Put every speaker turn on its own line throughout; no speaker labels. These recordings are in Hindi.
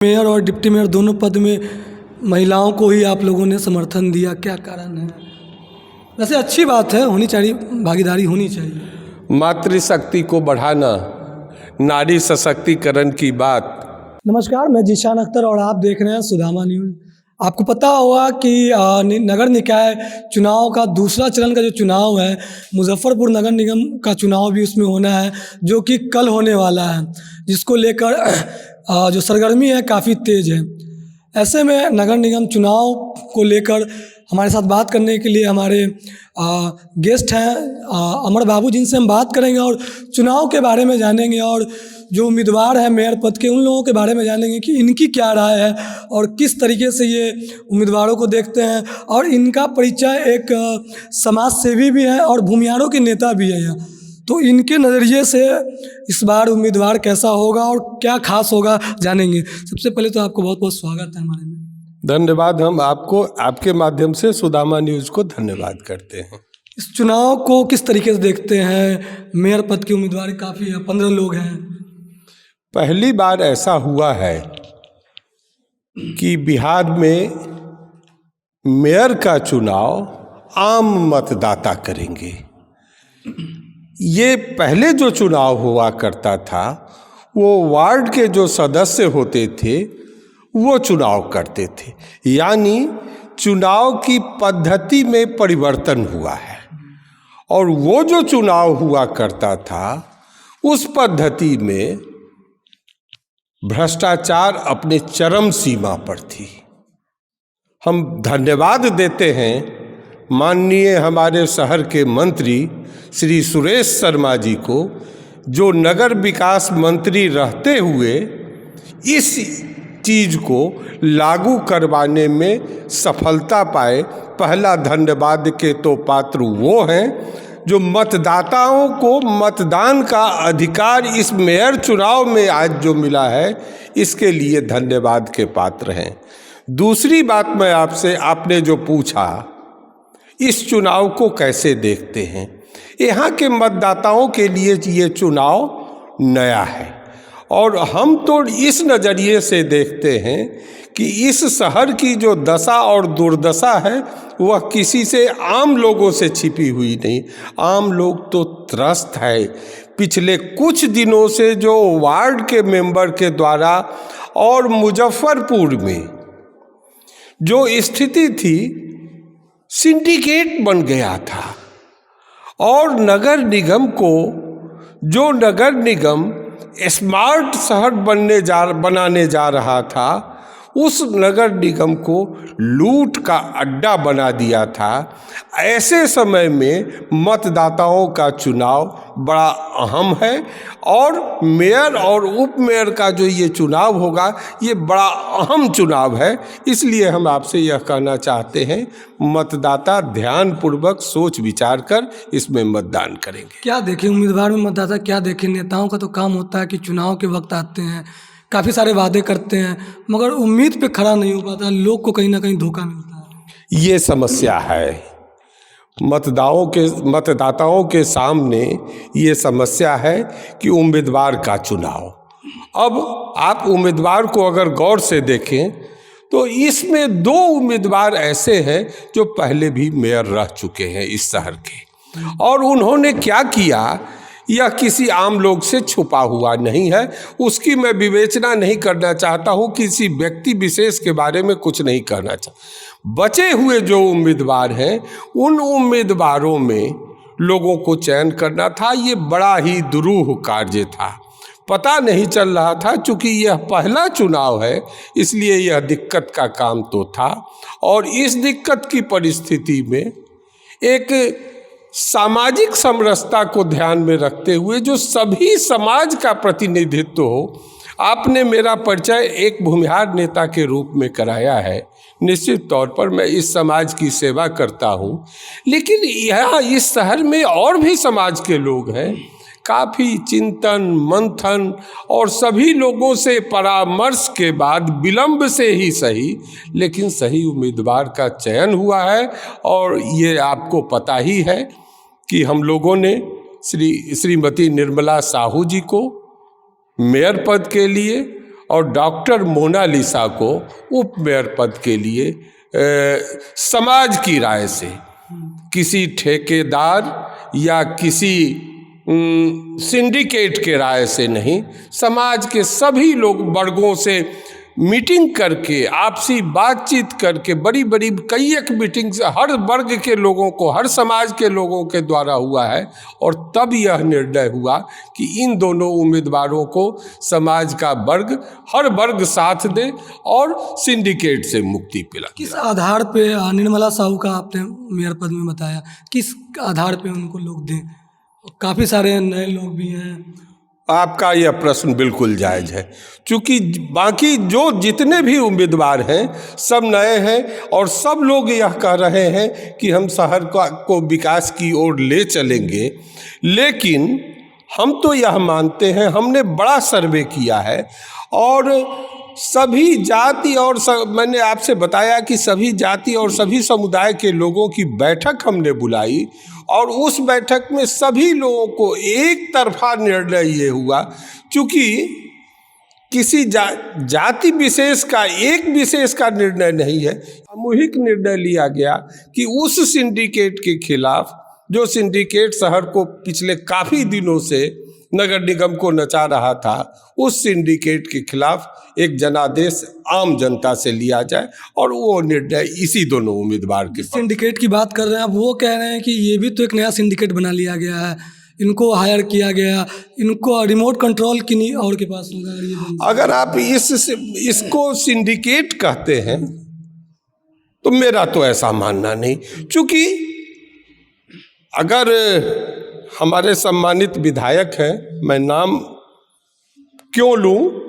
मेयर और डिप्टी मेयर दोनों पद में महिलाओं को ही आप लोगों ने समर्थन दिया, क्या कारण है? वैसे अच्छी बात है, होनी चाहिए, भागीदारी होनी चाहिए।
मातृशक्ति को बढ़ाना, नारी सशक्तिकरण की बात।
नमस्कार, मैं जीशान अख्तर और आप देख रहे हैं सुदामा न्यूज़। आपको पता होगा कि नगर निकाय चुनाव का दूसरा चरण का जो चुनाव है, मुजफ्फरपुर नगर निगम का चुनाव भी उसमें होना है, जो कि कल होने वाला है, जिसको लेकर जो सरगर्मी है काफ़ी तेज़ है। ऐसे में नगर निगम चुनाव को लेकर हमारे साथ बात करने के लिए हमारे गेस्ट हैं अमर बाबू, जिनसे हम बात करेंगे और चुनाव के बारे में जानेंगे और जो उम्मीदवार हैं मेयर पद के उन लोगों के बारे में जानेंगे कि इनकी क्या राय है और किस तरीके से ये उम्मीदवारों को देखते हैं। और इनका परिचय एक समाज सेवी भी है और भूमियारों के नेता भी है, तो इनके नज़रिए से इस बार उम्मीदवार कैसा होगा और क्या खास होगा जानेंगे। सबसे पहले तो आपको बहुत बहुत स्वागत है हमारे में।
धन्यवाद। हम आपको आपके माध्यम से सुदामा न्यूज़ को धन्यवाद करते हैं।
इस चुनाव को किस तरीके से देखते हैं? मेयर पद की उम्मीदवार काफ़ी है, 15 लोग हैं।
पहली बार ऐसा हुआ है कि बिहार में मेयर का चुनाव आम मतदाता करेंगे। ये पहले जो चुनाव हुआ करता था वो वार्ड के जो सदस्य होते थे वो चुनाव करते थे, यानी चुनाव की पद्धति में परिवर्तन हुआ है। और वो जो चुनाव हुआ करता था उस पद्धति में भ्रष्टाचार अपने चरम सीमा पर थी। हम धन्यवाद देते हैं माननीय हमारे शहर के मंत्री श्री सुरेश शर्मा जी को, जो नगर विकास मंत्री रहते हुए इस चीज़ को लागू करवाने में सफलता पाए। पहला धन्यवाद के तो पात्र वो हैं जो मतदाताओं को मतदान का अधिकार इस मेयर चुनाव में आज जो मिला है, इसके लिए धन्यवाद के पात्र हैं। दूसरी बात मैं आपसे, आपने जो पूछा इस चुनाव को कैसे देखते हैं, यहाँ के मतदाताओं के लिए ये चुनाव नया है और हम तो इस नज़रिए से देखते हैं कि इस शहर की जो दशा और दुर्दशा है वह किसी से, आम लोगों से छिपी हुई नहीं। आम लोग तो त्रस्त है। पिछले कुछ दिनों से जो वार्ड के मेंबर के द्वारा और मुजफ्फरपुर में जो स्थिति थी, सिंडिकेट बन गया था और नगर निगम को, जो नगर निगम स्मार्ट शहर बनाने जा रहा था, उस नगर निगम को लूट का अड्डा बना दिया था। ऐसे समय में मतदाताओं का चुनाव बड़ा अहम है और मेयर और उप मेयर का जो ये चुनाव होगा ये बड़ा अहम चुनाव है। इसलिए हम आपसे यह कहना चाहते हैं, मतदाता ध्यानपूर्वक सोच विचार कर इसमें मतदान करेंगे।
क्या देखें उम्मीदवार में मतदाता, क्या देखें? नेताओं का तो काम होता है कि चुनाव के वक्त आते हैं, काफ़ी सारे वादे करते हैं, मगर उम्मीद पे खड़ा नहीं हो पाता, लोग को कहीं ना कहीं धोखा मिलता है।
ये समस्या है मतदाताओं के सामने, ये समस्या है कि उम्मीदवार का चुनाव। अब आप उम्मीदवार को अगर गौर से देखें तो इसमें दो उम्मीदवार ऐसे हैं जो पहले भी मेयर रह चुके हैं इस शहर के, और उन्होंने क्या किया यह किसी आम लोग से छुपा हुआ नहीं है। उसकी मैं विवेचना नहीं करना चाहता हूँ, किसी व्यक्ति विशेष के बारे में कुछ नहीं कहना चाहता। बचे हुए जो उम्मीदवार हैं उन उम्मीदवारों में लोगों को चयन करना था, ये बड़ा ही दुरूह कार्य था। पता नहीं चल रहा था, चूँकि यह पहला चुनाव है इसलिए यह दिक्कत का काम तो था। और इस दिक्कत की परिस्थिति में एक सामाजिक समरसता को ध्यान में रखते हुए जो सभी समाज का प्रतिनिधित्व हो, आपने मेरा परिचय एक भूमिहार नेता के रूप में कराया है। निश्चित तौर पर मैं इस समाज की सेवा करता हूँ, लेकिन यहाँ इस शहर में और भी समाज के लोग हैं। काफ़ी चिंतन मंथन और सभी लोगों से परामर्श के बाद, विलंब से ही सही, लेकिन सही उम्मीदवार का चयन हुआ है। और ये आपको पता ही है कि हम लोगों ने श्रीमती निर्मला साहू जी को मेयर पद के लिए और डॉक्टर मोनालिसा को उप मेयर पद के लिए समाज की राय से, किसी ठेकेदार या किसी सिंडिकेट के राय से नहीं, समाज के सभी लोग वर्गों से मीटिंग करके, आपसी बातचीत करके, बड़ी बड़ी कई एक मीटिंग से हर वर्ग के लोगों को, हर समाज के लोगों के द्वारा हुआ है। और तब यह निर्णय हुआ कि इन दोनों उम्मीदवारों को समाज का वर्ग, हर वर्ग साथ दे और सिंडिकेट से मुक्ति पिला।
किस आधार पे निर्मला साहू का आपने मेयर पद में बताया, किस आधार पे उनको लोग दें? काफ़ी सारे नए लोग भी हैं।
आपका यह प्रश्न बिल्कुल जायज़ है, क्योंकि बाकी जो जितने भी उम्मीदवार हैं सब नए हैं और सब लोग यह कह रहे हैं कि हम शहर को विकास की ओर ले चलेंगे। लेकिन हम तो यह मानते हैं, हमने बड़ा सर्वे किया है और सभी जाति और मैंने आपसे बताया कि सभी जाति और सभी समुदाय के लोगों की बैठक हमने बुलाई और उस बैठक में सभी लोगों को एक तरफा निर्णय ये हुआ, क्योंकि किसी जाति विशेष का, एक विशेष का निर्णय नहीं है, सामूहिक निर्णय लिया गया कि उस सिंडिकेट के खिलाफ, जो सिंडिकेट शहर को पिछले काफ़ी दिनों से नगर निगम को नचा रहा था, उस सिंडिकेट के खिलाफ एक जनादेश आम जनता से लिया जाए और वो निर्णय इसी दोनों उम्मीदवार के।
सिंडिकेट की बात कर रहे हैं आप, वो कह रहे हैं कि ये भी तो एक नया सिंडिकेट बना लिया गया है, इनको हायर किया गया, इनको रिमोट कंट्रोल किन्हीं और के पास होगा।
अगर आप इसको सिंडिकेट कहते हैं तो मेरा तो ऐसा मानना नहीं, क्योंकि अगर हमारे सम्मानित विधायक हैं, मैं नाम क्यों लूं,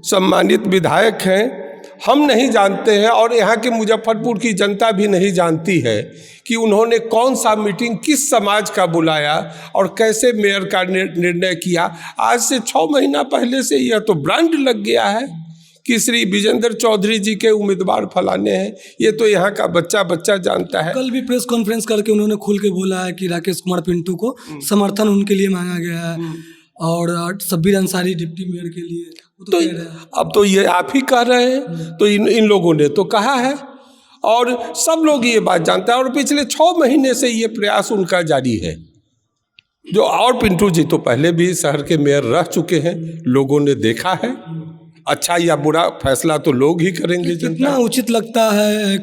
सम्मानित विधायक हैं, हम नहीं जानते हैं और यहाँ के मुजफ्फरपुर की जनता भी नहीं जानती है कि उन्होंने कौन सा मीटिंग किस समाज का बुलाया और कैसे मेयर का निर्णय किया। आज से 6 महीना पहले से यह तो ब्रांड लग गया है कि श्री विजेंद्र चौधरी जी के उम्मीदवार फलाने हैं, ये तो यहाँ का बच्चा बच्चा जानता है।
कल भी प्रेस कॉन्फ्रेंस करके उन्होंने खुल के बोला है कि राकेश कुमार पिंटू को समर्थन उनके लिए मांगा गया है और शब्बीर अंसारी डिप्टी मेयर के लिए।
तो अब तो ये आप ही कह रहे हैं, तो इन लोगों ने तो कहा है और सब लोग ये बात जानते हैं और पिछले 6 महीने से ये प्रयास उनका जारी है। जो और पिंटू जी तो पहले भी शहर के मेयर रह चुके हैं, लोगों ने देखा है। अच्छा या बुरा फैसला तो लोग ही करेंगे।
कितना उचित लगता है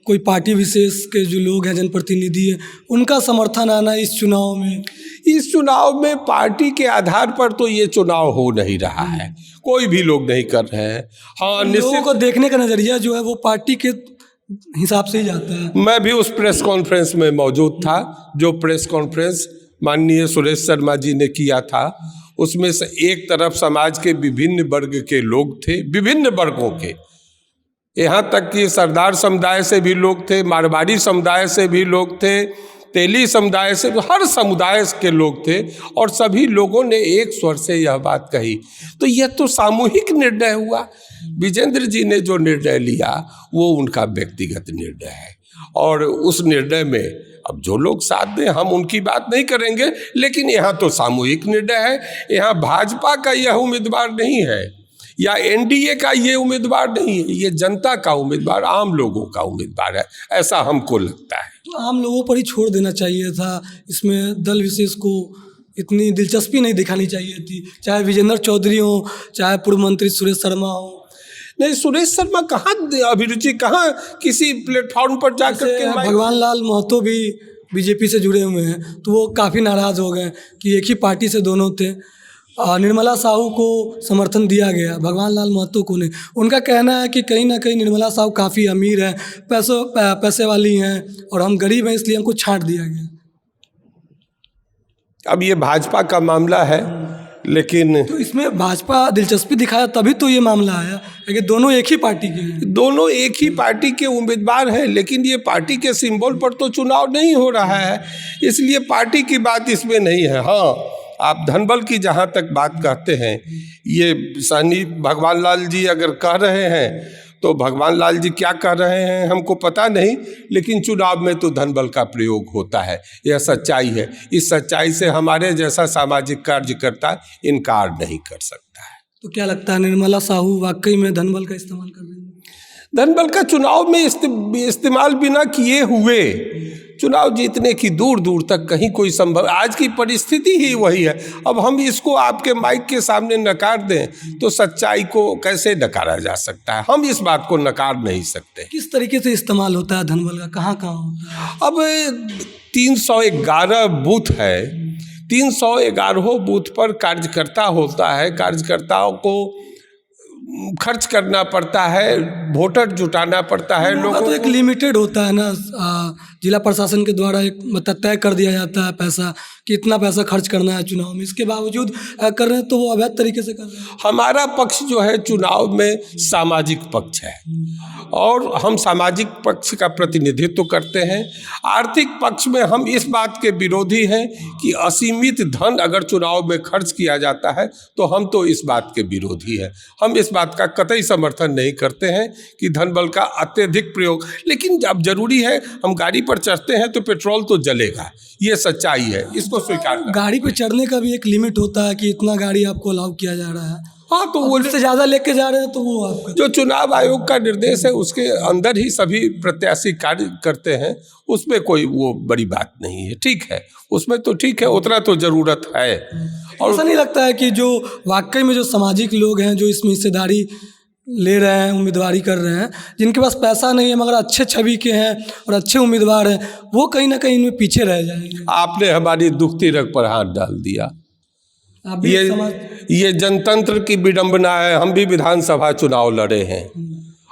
कोई पार्टी विशेष के जो लोग हैं, जनप्रतिनिधि हैं, उनका समर्थन आना इस चुनाव में?
इस चुनाव में पार्टी के आधार पर तो ये चुनाव हो नहीं रहा है, कोई भी लोग नहीं कर रहे हैं। हाँ,
लोगों को देखने का नज़रिया जो है वो पार्टी के हिसाब से ही जाता है।
मैं भी उस प्रेस कॉन्फ्रेंस में मौजूद था, जो प्रेस कॉन्फ्रेंस माननीय सुरेश शर्मा जी ने किया था। उसमें से एक तरफ समाज के विभिन्न वर्ग के लोग थे, विभिन्न वर्गों के, यहाँ तक कि सरदार समुदाय से भी लोग थे, मारवाड़ी समुदाय से भी लोग थे, तेली समुदाय से, हर समुदाय के लोग थे और सभी लोगों ने एक स्वर से यह बात कही। तो यह तो सामूहिक निर्णय हुआ। विजेंद्र जी ने जो निर्णय लिया वो उनका व्यक्तिगत निर्णय है और उस निर्णय में अब जो लोग साथ दें हम उनकी बात नहीं करेंगे, लेकिन यहाँ तो सामूहिक निर्णय है। यहाँ भाजपा का यह उम्मीदवार नहीं है या एनडीए का ये उम्मीदवार नहीं है, ये जनता का उम्मीदवार, आम लोगों का उम्मीदवार है, ऐसा हमको लगता है।
तो आम लोगों पर ही छोड़ देना चाहिए था, इसमें दल विशेष को इतनी दिलचस्पी नहीं दिखानी चाहिए थी, चाहे विजेंद्र चौधरी हो, चाहे पूर्व मंत्री सुरेश शर्मा हो।
नहीं, सुरेश शर्मा कहाँ अभिरुचि, कहाँ किसी प्लेटफॉर्म पर जाकर के।
भगवान लाल महतो भी बीजेपी से जुड़े हुए हैं, तो वो काफ़ी नाराज़ हो गए कि एक ही पार्टी से दोनों थे। निर्मला साहू को समर्थन दिया गया, भगवान लाल महतो को नहीं। उनका कहना है कि कहीं ना कहीं निर्मला साहू काफ़ी अमीर हैं, पैसे वाली हैं और हम गरीब हैं, इसलिए हमको छांट दिया गया।
अब ये भाजपा का मामला है, लेकिन
तो इसमें भाजपा दिलचस्पी दिखाया तभी तो ये मामला आया कि दोनों एक ही पार्टी के हैं,
दोनों एक ही पार्टी के उम्मीदवार हैं, लेकिन ये पार्टी के सिंबल पर तो चुनाव नहीं हो रहा है, इसलिए पार्टी की बात इसमें नहीं है। हाँ, आप धनबल की जहाँ तक बात कहते हैं, ये सहनी भगवान लाल जी अगर कह रहे हैं तो भगवान लाल जी क्या कह रहे हैं हमको पता नहीं, लेकिन चुनाव में तो धनबल का प्रयोग होता है, यह सच्चाई है। इस सच्चाई से हमारे जैसा सामाजिक कार्यकर्ता इनकार नहीं कर सकता है।
तो क्या लगता है निर्मला साहू वाकई में धनबल का इस्तेमाल कर रही है?
धनबल का चुनाव में इस्तेमाल बिना किए हुए चुनाव जीतने की दूर दूर तक कहीं कोई संभव, आज की परिस्थिति ही वही है। अब हम इसको आपके माइक के सामने नकार दें तो सच्चाई को कैसे नकारा जा सकता है? हम इस बात को नकार नहीं सकते।
किस तरीके से इस्तेमाल होता है धनबल का, कहाँ कहाँ होता है?
अब 311 बूथ है, 311 बूथ पर कार्यकर्ता होता है, कार्यकर्ताओं को खर्च करना पड़ता है, वोटर जुटाना पड़ता है। लोगों
तो एक लिमिटेड होता है ना, जिला प्रशासन के द्वारा एक मतलब तय कर दिया जाता है पैसा कि इतना पैसा खर्च करना है चुनाव में, इसके बावजूद कर रहे हैं तो वो अवैध तरीके से कर रहे हैं।
हमारा पक्ष जो है चुनाव में सामाजिक पक्ष है और हम सामाजिक पक्ष का प्रतिनिधित्व करते हैं। आर्थिक पक्ष में हम इस बात के विरोधी हैं कि असीमित धन अगर चुनाव में खर्च किया जाता है तो हम तो इस बात के विरोधी हैं। हम इस बात का कतई समर्थन नहीं करते हैं कि धन बल का अत्यधिक प्रयोग, लेकिन जब जरूरी है हम गाड़ी पर चढ़ते हैं तो पेट्रोल तो जलेगा, ये सच्चाई है, इसको स्वीकार करें।
गाड़ी पे चढ़ने का भी एक लिमिट होता है कि इतना गाड़ी आपको अलाउ किया जा रहा है।
हाँ, तो वो
उससे ज़्यादा लेके जा रहे हैं तो वो आपका
जो चुनाव आयोग का निर्देश है उसके अंदर ही सभी प्रत्याशी कार्य करते हैं, उसमें कोई वो बड़ी बात नहीं है। ठीक है, उसमें तो ठीक है, उतना तो ज़रूरत है।
और ऐसा नहीं लगता है कि जो वाकई में जो सामाजिक लोग हैं जो इसमें हिस्सेदारी ले रहे हैं, उम्मीदवारी कर रहे हैं, जिनके पास पैसा नहीं है मगर अच्छे छवि के हैं और अच्छे उम्मीदवार हैं, वो कहीं ना कहीं इनमें पीछे रह जाएंगे?
आपने हमारी दुखती रग पर हाथ डाल दिया। ये जनतंत्र की विडंबना है। हम भी विधानसभा चुनाव लड़े हैं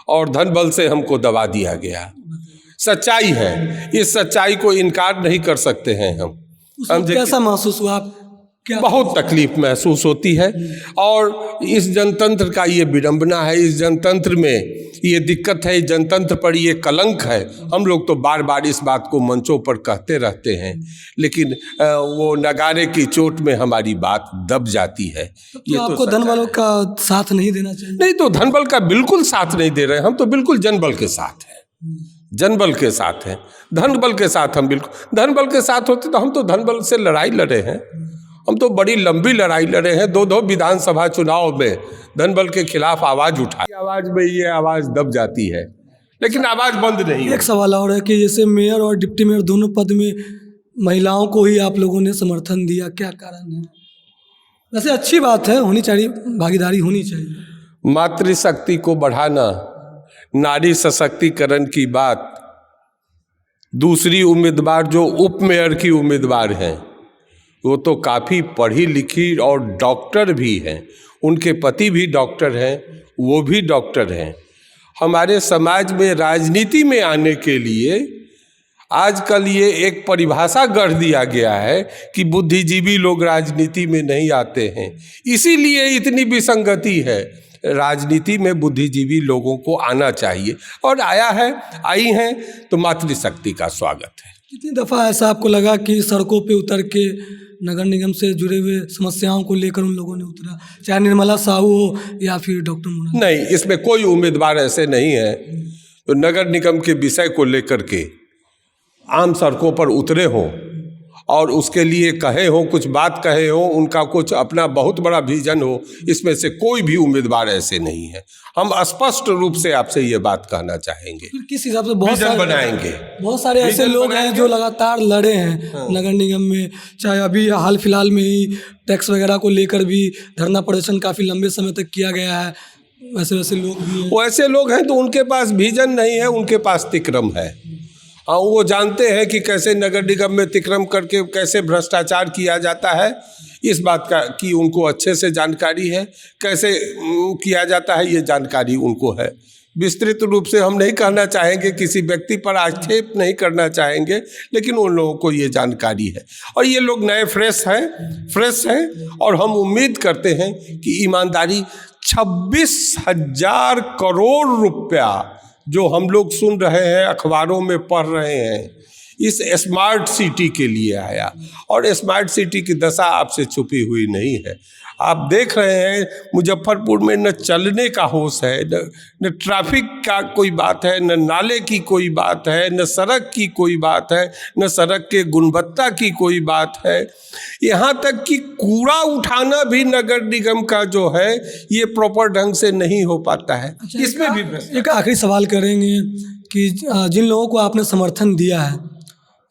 और धन बल से हमको दबा दिया गया। सच्चाई है, इस सच्चाई को इनकार नहीं कर सकते हैं हम।
कैसा महसूस हुआ? क्या
बहुत तकलीफ महसूस होती है और इस जनतंत्र का ये विडंबना है, इस जनतंत्र में ये दिक्कत है, इस जनतंत्र पर ये कलंक है। हम लोग तो बार बार इस बात को मंचों पर कहते रहते हैं, लेकिन वो नगारे की चोट में हमारी बात दब जाती है।
तो आपको धनबल का साथ नहीं देना चाहिए?
नहीं, तो धनबल का बिल्कुल साथ नहीं दे रहे हैं हम, तो बिल्कुल जनबल के साथ हैं, जनबल के साथ हैं। धनबल के साथ हम बिल्कुल, धनबल के साथ होते तो हम तो धनबल से लड़ाई लड़े हैं, हम तो बड़ी लंबी लड़ाई लड़े हैं। 2 विधानसभा चुनाव में धनबल के खिलाफ आवाज़ उठाई, आवाज़ में ये आवाज़ दब जाती है, लेकिन आवाज़ बंद नहीं है।
एक सवाल और है कि जैसे मेयर और डिप्टी मेयर दोनों पद में महिलाओं को ही आप लोगों ने समर्थन दिया, क्या कारण है? वैसे अच्छी बात है, होनी चाहिए, भागीदारी होनी चाहिए।
मातृशक्ति को बढ़ाना, नारी सशक्तिकरण की बात। दूसरी उम्मीदवार जो उप मेयर की उम्मीदवार हैं वो तो काफ़ी पढ़ी लिखी और डॉक्टर भी हैं, उनके पति भी डॉक्टर हैं, वो भी डॉक्टर हैं। हमारे समाज में राजनीति में आने के लिए आजकल ये एक परिभाषा गढ़ दिया गया है कि बुद्धिजीवी लोग राजनीति में नहीं आते हैं, इसीलिए इतनी विसंगति है। राजनीति में बुद्धिजीवी लोगों को आना चाहिए और आया है, आई हैं, तो मातृशक्ति का स्वागत है।
कितनी दफ़ा ऐसा आपको लगा कि सड़कों पे उतर के नगर निगम से जुड़े हुए समस्याओं को लेकर उन लोगों ने उतरा, चाहे निर्मला साहू हो या फिर डॉक्टर मुना?
नहीं, इसमें कोई उम्मीदवार ऐसे नहीं है तो नगर निगम के विषय को लेकर के आम सड़कों पर उतरे हों और उसके लिए कहे हो, कुछ बात कहे हो, उनका कुछ अपना बहुत बड़ा विजन हो। इसमें से कोई भी उम्मीदवार ऐसे नहीं है। हम स्पष्ट रूप से आपसे ये बात कहना चाहेंगे।
फिर किस हिसाब से बहुत सारे ऐसे लोग हैं जो लगातार लड़े हैं नगर निगम में, चाहे अभी हाल फिलहाल में ही टैक्स वगैरह को लेकर भी धरना प्रदर्शन काफ़ी लंबे समय तक किया गया है। वैसे लोग भी हैं।
वैसे लोग हैं तो उनके पास विजन नहीं है, उनके पास तिक्रम है। हाँ, वो जानते हैं कि कैसे नगर निगम में तिक्रम करके कैसे भ्रष्टाचार किया जाता है, इस बात का कि उनको अच्छे से जानकारी है। कैसे किया जाता है ये जानकारी उनको है। विस्तृत रूप से हम नहीं कहना चाहेंगे, किसी व्यक्ति पर आक्षेप नहीं करना चाहेंगे, लेकिन उन लोगों को ये जानकारी है और ये लोग नए फ्रेश हैं और हम उम्मीद करते हैं कि ईमानदारी 26,000 करोड़ रुपया जो हम लोग सुन रहे हैं, अखबारों में पढ़ रहे हैं, इस स्मार्ट सिटी के लिए आया और स्मार्ट सिटी की दशा आपसे छुपी हुई नहीं है। आप देख रहे हैं मुजफ्फरपुर में न चलने का होश है, न ट्रैफिक का कोई बात है, न नाले की कोई बात है, न सड़क की कोई बात है, न सड़क के गुणवत्ता की कोई बात है। यहाँ तक कि कूड़ा उठाना भी नगर निगम का जो है ये प्रॉपर ढंग से नहीं हो पाता है। इसमें भी
एक आखिरी सवाल करेंगे कि जिन लोगों को आपने समर्थन दिया है,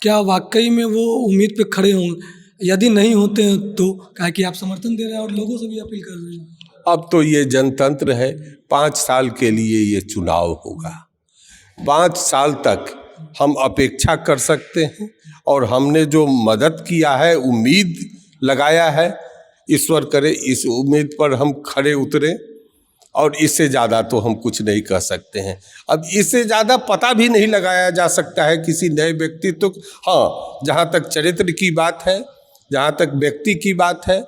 क्या वाकई में वो उम्मीद पे खड़े हों? यदि नहीं होते हैं तो क्या कि आप समर्थन दे रहे हैं और लोगों से भी अपील कर रहे हैं।
अब तो ये जनतंत्र है, 5 साल के लिए ये चुनाव होगा। 5 साल तक हम अपेक्षा कर सकते हैं और हमने जो मदद किया है, उम्मीद लगाया है, ईश्वर करे इस उम्मीद पर हम खड़े उतरे और इससे ज़्यादा तो हम कुछ नहीं कह सकते हैं। अब इससे ज़्यादा पता भी नहीं लगाया जा सकता है किसी नए व्यक्तित्व को। हाँ, जहाँ तक चरित्र की बात है, जहाँ तक व्यक्ति की बात है,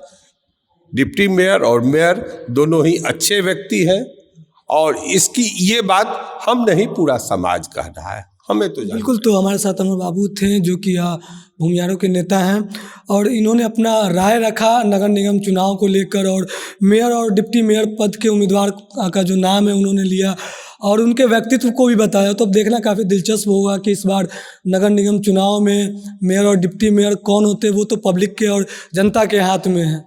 डिप्टी मेयर और मेयर दोनों ही अच्छे व्यक्ति हैं और इसकी ये बात हम नहीं, पूरा समाज कह रहा है, हमें तो
बिल्कुल। तो हमारे साथ अमर बाबू थे जो कि भूमियारों के नेता हैं और इन्होंने अपना राय रखा नगर निगम चुनाव को लेकर और मेयर और डिप्टी मेयर पद के उम्मीदवार का जो नाम है उन्होंने लिया और उनके व्यक्तित्व को भी बताया। तो अब देखना काफ़ी दिलचस्प होगा कि इस बार नगर निगम चुनाव में मेयर और डिप्टी मेयर कौन होते हैं, वो तो पब्लिक के और जनता के हाथ में है।